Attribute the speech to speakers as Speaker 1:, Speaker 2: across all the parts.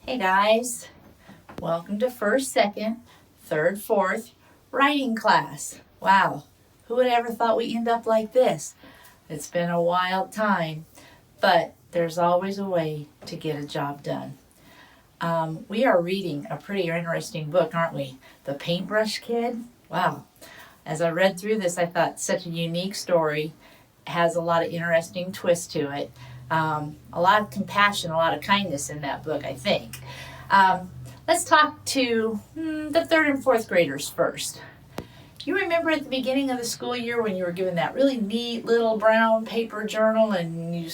Speaker 1: Hey guys, welcome to first, second, third, fourth writing class. Wow, who would ever thought we'd end up like this? It's been a wild time, but there's always a way to get a job done. We are reading a pretty interesting book, aren't we? The Paintbrush Kid. Wow. As I read through this, I thought such a unique story, has a lot of interesting twists to it. A lot of compassion, a lot of kindness in that book, I think. Let's talk to the third and fourth graders first. You remember at the beginning of the school year when you were given that really neat little brown paper journal and you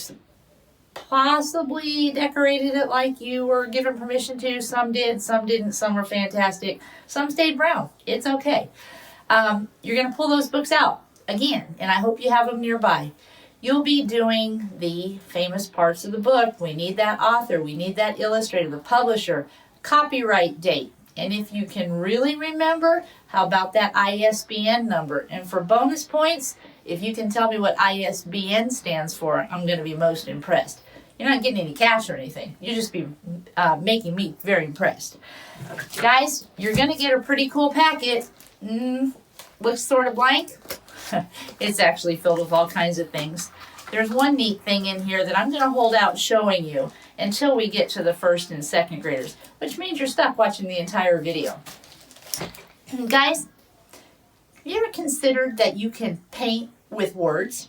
Speaker 1: possibly decorated it like you were given permission to? Some did, some didn't, some were fantastic, some stayed brown. It's okay. You're going to pull those books out again, and I hope you have them nearby. You'll be doing the famous parts of the book. We need that author, we need that illustrator, the publisher, copyright date. And if you can really remember, how about that ISBN number? And for bonus points, if you can tell me what ISBN stands for, I'm going to be most impressed. You're not getting any cash or anything. You'll just be making me very impressed. Guys, you're going to get a pretty cool packet. Looks sort of blank. It's actually filled with all kinds of things. There's one neat thing in here that I'm going to hold out showing you until we get to the first and second graders, which means you're stuck watching the entire video. Guys, have you ever considered that you can paint with words?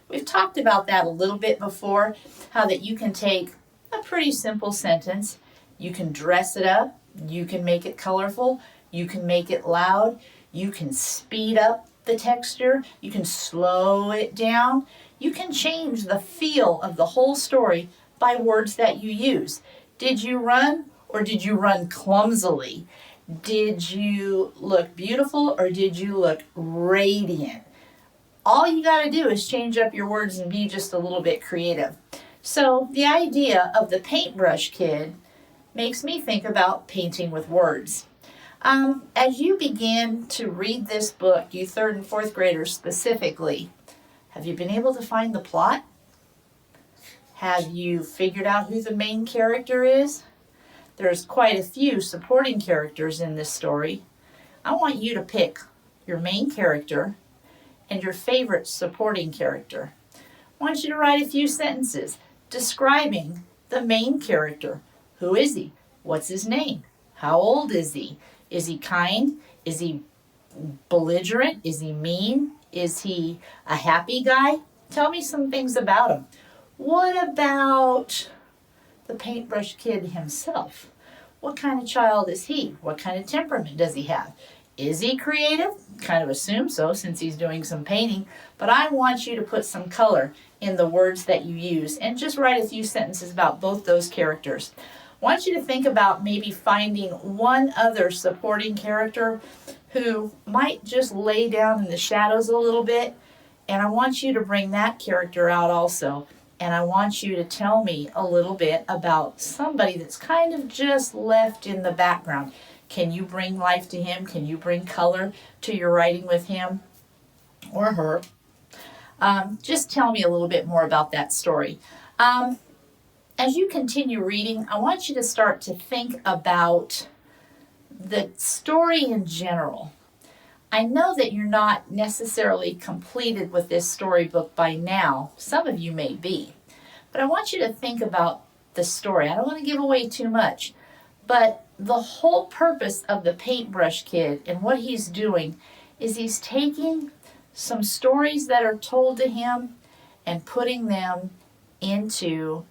Speaker 1: We've talked about that a little bit before, how that you can take a pretty simple sentence, you can dress it up, you can make it colorful, you can make it loud, you can speed up the texture, you can slow it down, you can change the feel of the whole story by words that you use. Did you run or did you run clumsily? Did you look beautiful or did you look radiant? All you got to do is change up your words and be just a little bit creative. So the idea of the Paintbrush Kid makes me think about painting with words. As you begin to read this book, you third and fourth graders specifically, have you been able to find the plot? Have you figured out who the main character is? There's quite a few supporting characters in this story. I want you to pick your main character and your favorite supporting character. I want you to write a few sentences describing the main character. Who is he? What's his name? How old is he? Is he kind? Is he belligerent? Is he mean? Is he a happy guy? Tell me some things about him. What about the Paintbrush Kid himself? What kind of child is he? What kind of temperament does he have? Is he creative? Kind of assume so since he's doing some painting, but I want you to put some color in the words that you use and just write a few sentences about both those characters. I want you to think about maybe finding one other supporting character who might just lay down in the shadows a little bit, and I want you to bring that character out also. And I want you to tell me a little bit about somebody that's kind of just left in the background. Can you bring life to him? Can you bring color to your writing with him or her? Just tell me a little bit more about that story. As you continue reading, I want you to start to think about the story in general. I know that you're not necessarily completed with this storybook by now. Some of you may be. But I want you to think about the story. I don't want to give away too much. But the whole purpose of the Paintbrush Kid and what he's doing is he's taking some stories that are told to him and putting them into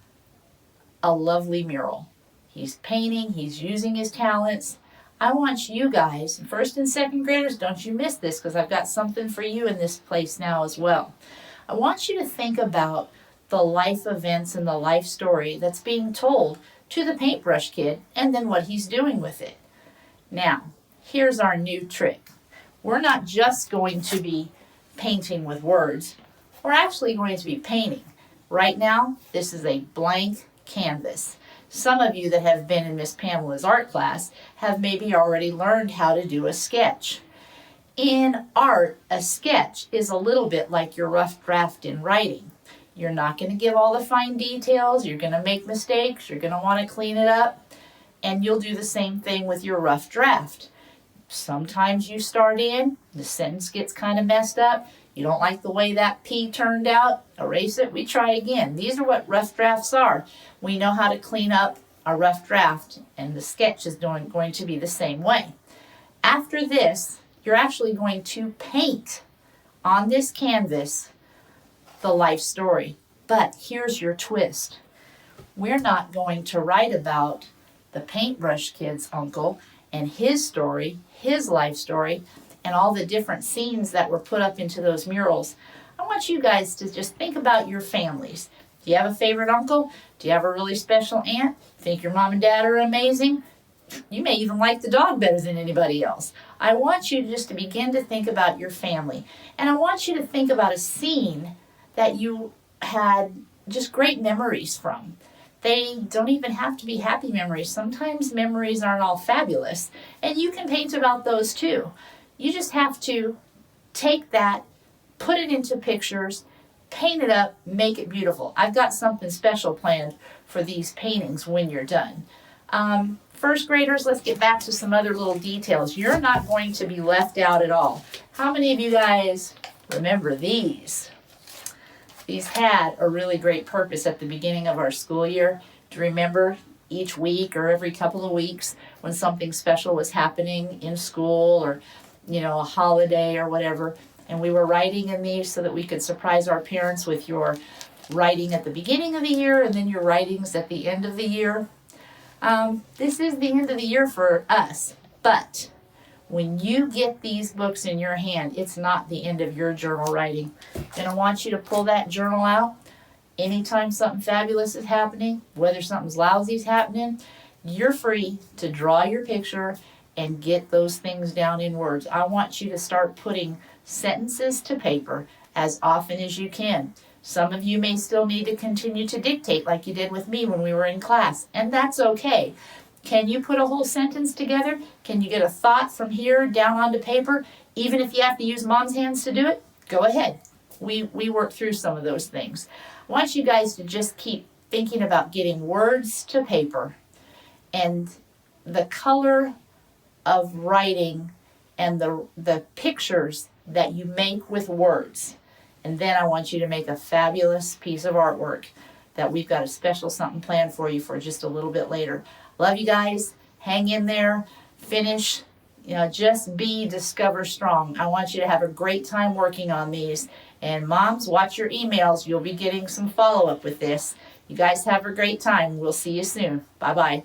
Speaker 1: a lovely mural. He's painting, he's using his talents. I want you guys, first and second graders, don't you miss this because I've got something for you in this place now as well. I want you to think about the life events and the life story that's being told to the Paintbrush Kid and then what he's doing with it. Now, here's our new trick. We're not just going to be painting with words. We're actually going to be painting. Right now, this is a blank canvas. Some of you that have been in Miss Pamela's art class have maybe already learned how to do a sketch. In art, a sketch is a little bit like your rough draft in writing. You're not going to give all the fine details. You're going to make mistakes. You're going to want to clean it up. And you'll do the same thing with your rough draft. Sometimes you start in, the sentence gets kind of messed up. You don't like the way that P turned out, erase it, we try again. These are what rough drafts are. We know how to clean up a rough draft, and the sketch is going to be the same way. After this, you're actually going to paint on this canvas the life story. But here's your twist. We're not going to write about the paintbrush kid's uncle and his story, his life story, and all the different scenes that were put up into those murals. I want you guys to just think about your families. Do you have a favorite uncle? Do you have a really special aunt? Think your mom and dad are amazing? You may even like the dog better than anybody else. I want you just to begin to think about your family. And I want you to think about a scene that you had just great memories from. They don't even have to be happy memories. Sometimes memories aren't all fabulous. And you can paint about those too. You just have to take that, put it into pictures, paint it up, make it beautiful. I've got something special planned for these paintings when you're done. First graders, let's get back to some other little details. You're not going to be left out at all. How many of you guys remember these? These had a really great purpose at the beginning of our school year. Do you remember each week or every couple of weeks when something special was happening in school, or a holiday or whatever, and we were writing in these so that we could surprise our parents with your writing at the beginning of the year and then your writings at the end of the year? This is the end of the year for us, but when you get these books in your hand, it's not the end of your journal writing. And I want you to pull that journal out anytime something fabulous is happening, whether something's lousy is happening. You're free to draw your picture and get those things down in words. I want you to start putting sentences to paper as often as you can. Some of you may still need to continue to dictate like you did with me when we were in class, and that's okay. Can you put a whole sentence together? Can you get a thought from here down onto paper? Even if you have to use mom's hands to do it, go ahead. We work through some of those things. I want you guys to just keep thinking about getting words to paper and the color of writing and the pictures that you make with words. And then I want you to make a fabulous piece of artwork that we've got a special something planned for you for just a little bit later. Love you guys. Hang in there. Finish. Just be Discover Strong. I want you to have a great time working on these. And moms, watch your emails. You'll be getting some follow-up with this. You guys have a great time. We'll see you soon. Bye-bye.